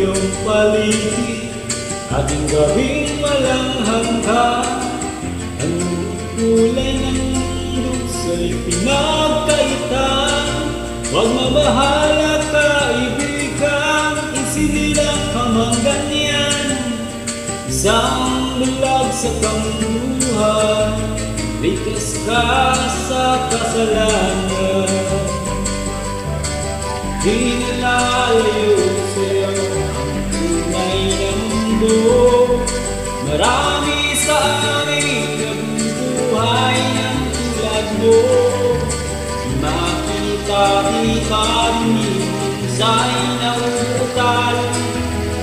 iyong paligid, ating gawing walang hanggan. Anong kulay ng lukso'y pinagkaitan? Huwag mabahala kaibigan, isinilang ka mang ganyan. Isang bulag sa kamuluhan, likas ka sa kasalanan. Di nalalayo sa'yo ang tunay na mundo. Marami sa amin nabubuhay ng tulad mo. Makita di marinig, minsa'y nauutal.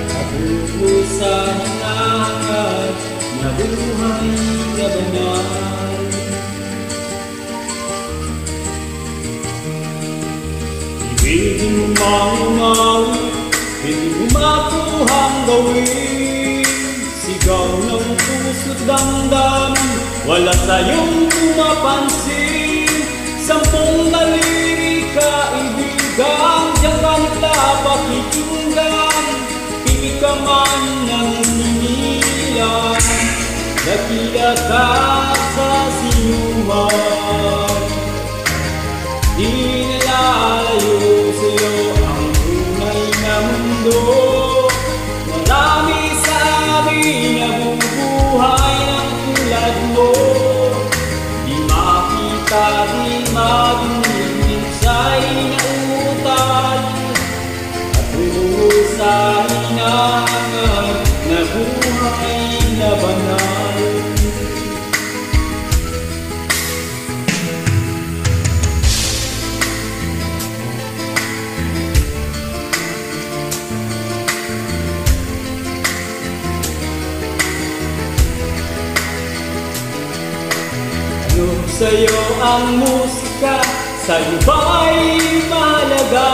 Patuloy sa hinahangat na buhay na banal. Ibigin mo mangumawi, hindi mo makuhang gawin. Sigaw ng puso't damdamin, wala sa'yong pumapansin. Sampung daliri kaibigan, diyan ka nila pakikinggan. Pipig ka man ng ninilan, nakila ka sa sinuman. Di nalalayo sa'yo ang tunay na mundo. Marami sa amin nabubuhay ng tulad mo. Di makita, di marinig, minsa'y nauutal. Patungo sa hinahangat na buhay na banal. Sa'yo ang musika, sa'yo ba'y mahalaga?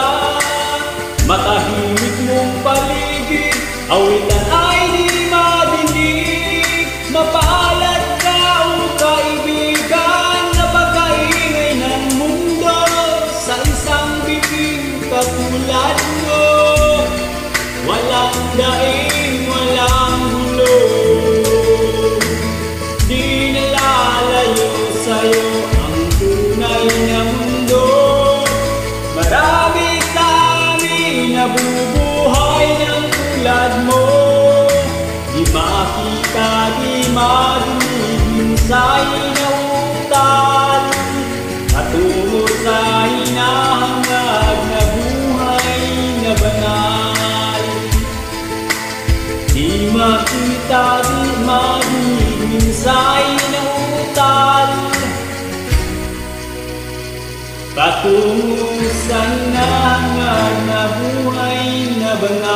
Matahimik mong paligid, awitan ay di madinig. Mapalad ka o kaibigan, napakaingay ng mundo. Sa isang bibig katulad mo, walang daing, walang gulo. Di nalalayo sa'yo ang tunay na mundo. Marami sa amin nabubuhay ng tulad mo. Di makita, di marinig, minsa'y nauutal. Patungo sa hinahangad na buhay na banal. Di makita, di marinig, minsa'y nauutal. Patungo sa hinahangad na buhay na banal.